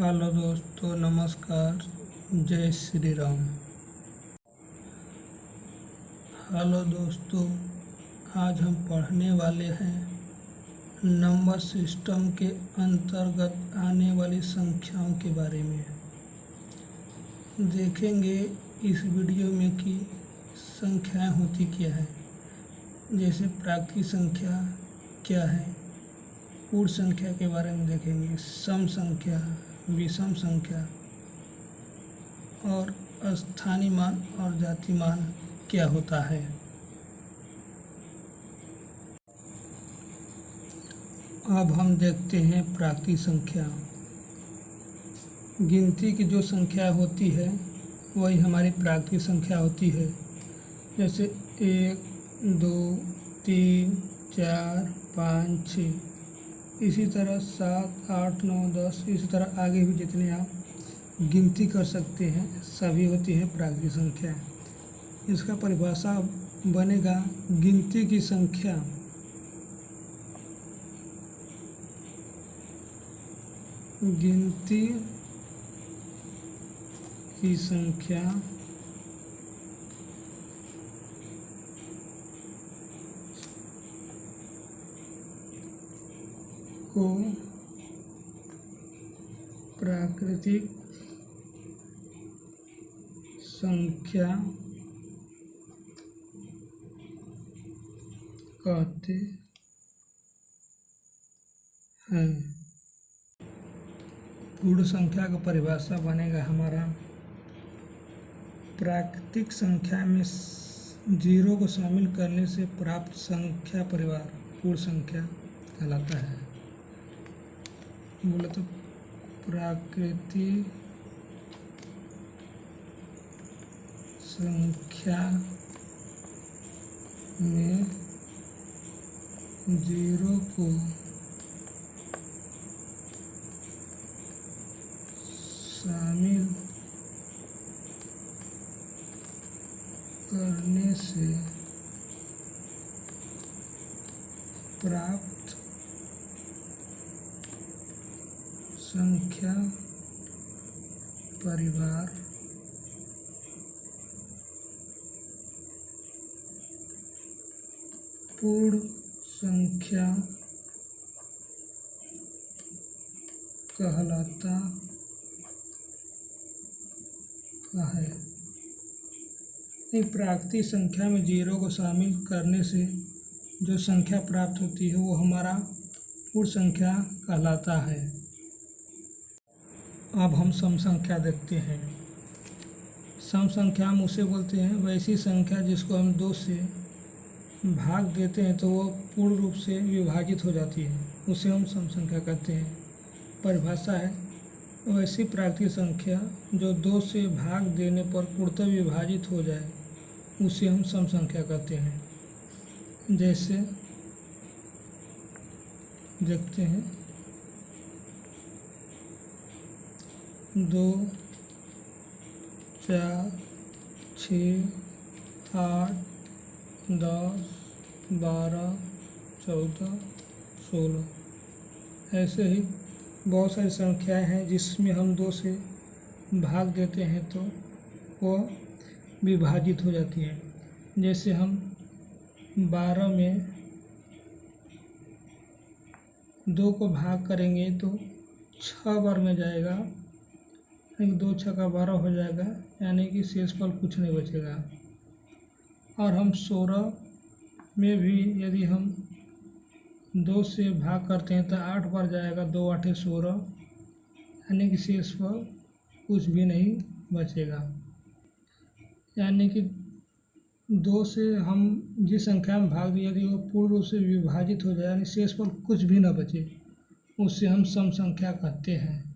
Hello दोस्तों, नमस्कार। जय श्री राम। हेलो दोस्तों, आज हम पढ़ने वाले हैं नंबर सिस्टम के अंतर्गत आने वाली संख्याओं के बारे में। देखेंगे इस वीडियो में कि संख्याएं होती क्या है, जैसे प्राकृतिक संख्या क्या है, पूर्ण संख्या के बारे में देखेंगे, सम संख्या, विषम संख्या और स्थानीय मान और जाति मान क्या होता है। अब हम देखते हैं प्राकृतिक संख्या। गिनती की जो संख्या होती है वही हमारी प्राकृतिक संख्या होती है, जैसे 1, 2, 3, 4, 5, 6। इसी तरह 7, 8, 9, 10, इसी तरह आगे भी जितने आप गिनती कर सकते हैं सभी होती है प्राकृतिक संख्या। इसका परिभाषा बनेगा गिनती की संख्या को प्राकृतिक संख्या कहते हैं। पूर्ण संख्या का परिभाषा बनेगा हमारा प्राकृतिक संख्या में 0 को शामिल करने से प्राप्त संख्या परिवार पूर्ण संख्या कहलाता है। बोले तो प्राकृतिक संख्या में 0 को शामिल करने से प्राप्त संख्या परिवार पूर्ण संख्या कहलाता है। प्राकृतिक संख्या में 0 को शामिल करने से जो संख्या प्राप्त होती है वो हमारा पूर्ण संख्या कहलाता है। अब हम सम संख्या देखते हैं। सम संख्या हम उसे बोलते हैं वैसी संख्या जिसको हम 2 से भाग देते हैं तो वो पूर्ण रूप से विभाजित हो जाती है, उसे हम सम संख्या कहते हैं। परिभाषा है वैसी प्राकृतिक संख्या जो 2 से भाग देने पर पूर्णतः विभाजित हो जाए उसे हम सम संख्या कहते हैं। जैसे देखते हैं 2, 4, 6, 8, 10, 12, 14, 16। ऐसे ही बहुत सारी संख्याएं हैं जिसमें हम 2 से भाग देते हैं तो वो विभाजित हो जाती हैं। जैसे हम 12 में 2 को भाग करेंगे तो 6 बार में जाएगा, 2 6 का 12 हो जाएगा, यानी कि शेषफल कुछ नहीं बचेगा। और हम 16 में भी यदि हम 2 से भाग करते हैं तो 8 बार जाएगा, 2 8 16, यानी कि शेषफल कुछ भी नहीं बचेगा। यानी कि 2 से हम जिस संख्या में भाग दिए यदि वो पूर्ण रूप से विभाजित हो जाए यानी शेषफल कुछ भी न बचे, उससे हम सम संख्या कहते हैं।